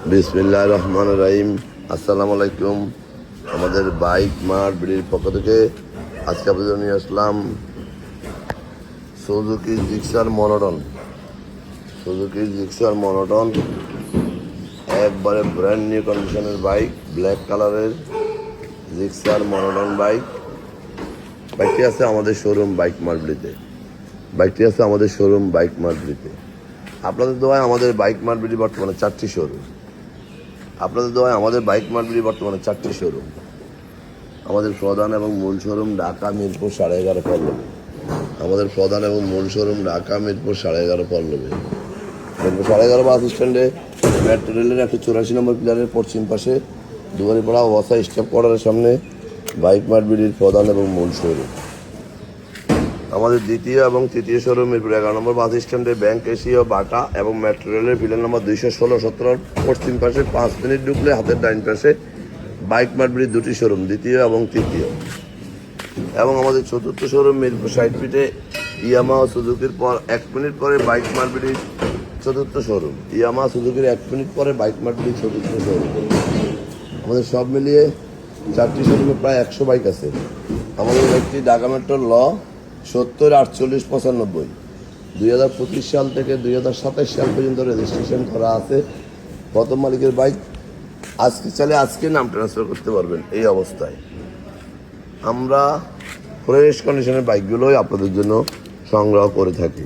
বিসমিল্লাহির রহমানির রহিম। আসসালামু আলাইকুম। আমাদের বাইক মার্ট বিডির পক্ষ থেকে আজকে আপনাদের নিয়ে আসলাম সুজুকি জিক্সার মনোটন। একবারে ব্র্যান্ড নিউ কন্ডিশনের বাইক, ব্ল্যাক কালারের জিক্সার মনোটন বাইকটি আছে আমাদের শোরুম বাইক মার্ট বিডিতে। আপনাদের দোয়ায় আমাদের বাইক মার্ট বিডি বর্তমানে চারটি শোরুম। আমাদের প্রধান এবং মূল শোরুম ঢাকা মিরপুর 11.5 পল্লবে। মিরপুর 11.5 বাস স্ট্যান্ডে মেট্রো রেলের 184 নম্বর পিলারের পশ্চিম পাশে দুয়ারিপাড়া ওয়াসা স্টাফ কোয়ার্টারের সামনে বাইক মার্ট বিডির প্রধান এবং মূল শোরুম। আমাদের দ্বিতীয় এবং তৃতীয় শোরুম মিরপুর 11 নম্বর বাস স্ট্যান্ডে ব্যাংক এশিয়া বাটা এবং মেট্রো রেলের পিলার নম্বর 216-17 পশ্চিম পাশে 5 মিনিট ঢুকলে হাতের ডাইন পাশে বাইক মার্ট বিডির দুটি শোরুম, দ্বিতীয় এবং তৃতীয়। এবং আমাদের চতুর্থ শোরুম মিরপুর 60 ফিটে ইয়ামাহা সুজুকির পর 1 মিনিট পরে বাইক মার্ট বিডির চতুর্থ শোরুম। আমাদের সব মিলিয়ে চারটি শোরুমে প্রায় 100 বাইক আছে। আমাদের একটি ঢাকা মেট্রো ল 70-48-95 2025 সাল থেকে 2027 সাল পর্যন্ত রেজিস্ট্রেশন করা আছে। প্রথম মালিকের বাইক আজকে নাম ট্রান্সফার করতে পারবেন। এই অবস্থায় আমরা ফ্রেশ কন্ডিশনের বাইকগুলোই আপনাদের জন্য সংগ্রহ করে থাকি।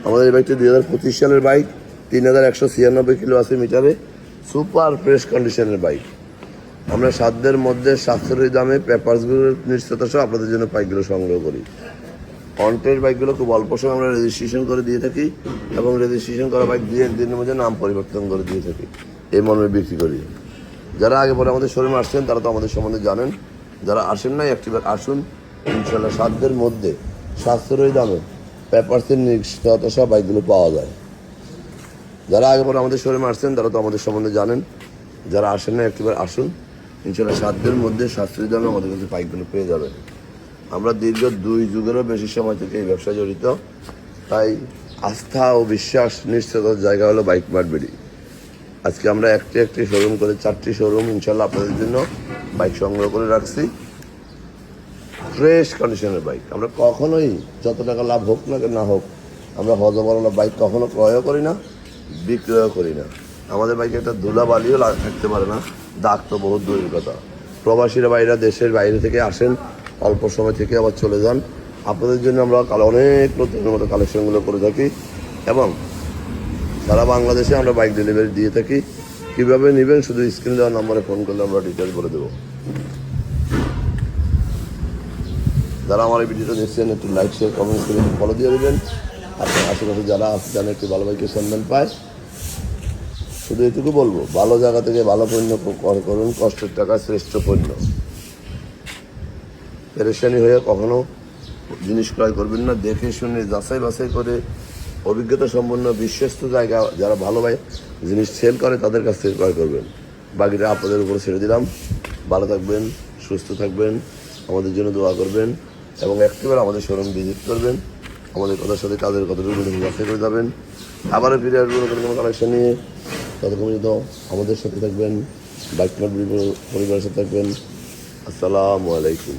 আমাদের এই বাইকটি 2025 সালের বাইক, 3196 কিলো আছে মিটারে, সুপার ফ্রেশ কন্ডিশনের বাইক। আমরা সাধ্যের মধ্যে সাশ্রয়ী দামে পেপারসগুলোর নিশ্চয়তা সহ আপনাদের জন্য বাইকগুলো সংগ্রহ করি। অনটেস্ট বাইকগুলো খুব অল্প সময় আমরা রেজিস্ট্রেশন করে দিয়ে থাকি এবং রেজিস্ট্রেশন করা বাইক 2-1 দিনের মধ্যে নাম পরিবর্তন করে দিয়ে থাকি, এই মর্মে বিক্রি করি। যারা আগে পরে আমাদের শোরুমে আসছেন তারা তো আমাদের সম্বন্ধে জানেন, যারা আসেন নাই একটিবার আসুন। ইনশাল্লাহ সাধ্যের মধ্যে সাশ্রয়ী দামে পেপারসের নিশ্চয়তা সহ বাইকগুলো পাওয়া যায়। যারা আগে পরে আমাদের শোরুমে আসছেন তারা তো আমাদের সম্বন্ধে জানেন, যারা আসেন না একটিবার আসুন। ইনশাল্লাহ সাধ্যের মধ্যে সাশ্রয়ী দামে আমাদের কাছে বাইকগুলো পেয়ে যাবেন। আমরা দীর্ঘ 2 যুগেরও বেশি সময় থেকে এই ব্যবসায় জড়িত, তাই আস্থা ও বিশ্বাস নিশ্চয়তার জায়গা হলো বাইক মার্ট বিডি। আজকে আমরা একটি শোরুম করে 4টি শোরুম ইনশাল্লাহ আপনাদের জন্য বাইক সংগ্রহ করে রাখছি। ফ্রেশ কন্ডিশনের বাইক আমরা কখনোই, যত টাকা লাভ হোক না হোক, আমরা হজবরলা বাইক কখনো ক্রয়ও করি না, বিক্রয়ও করি না। আমাদের বাইকে একটা ধুলা বালিও থাকতে পারে না, দাগ তো বহুত দূরের কথা। প্রবাসীরা বাইরে, দেশের বাইরে থেকে আসেন, অল্প সময় থেকে আবার চলে যান। আপনাদের জন্য আমরা অনেক নতুন মতো কালেকশনগুলো করে থাকি এবং সারা বাংলাদেশে আমরা বাইক ডেলিভারি দিয়ে থাকি। কীভাবে নেবেন শুধু স্ক্রিন দেওয়ার নম্বরে ফোন করলে আমরা ডিটেলস বলে দেবো। যারা আমার এই ভিডিওটা দেখছেন একটু লাইক, শেয়ার, কমেন্ট করে ফলো দিয়ে দেবেন। আপনার আশেপাশে যারা যেন একটু ভালো বাইকের সন্ধান পায়। শুধু এটুকু বলবো, ভালো জায়গা থেকে ভালো পণ্য করুন, কষ্টের টাকা শ্রেষ্ঠ পণ্য। পেরেশানি হয়ে কখনো জিনিস ক্রয় করবেন না, দেখে শুনে যাচাই বাছাই করে অভিজ্ঞতা সম্পন্ন বিশ্বস্ত জায়গা যারা ভালো জিনিস সেল করে তাদের কাছ থেকে ক্রয় করবেন। বাকিটা আপনাদের উপরে ছেড়ে দিলাম। ভালো থাকবেন, সুস্থ থাকবেন, আমাদের জন্য দোয়া করবেন এবং একটিবার আমাদের শোরুম ভিজিট করবেন। আমাদের কথার সাথে কাজের কতটুকু যাচাই করে যাবেন। আবারও ফিরে আসবেন নতুন কোনো কালেকশন নিয়ে। ততক্ষণ পর্যন্ত আমাদের সাথে থাকবেন, বাইক মার্ট পরিবারের সাথে থাকবেন। আসসালামু আলাইকুম।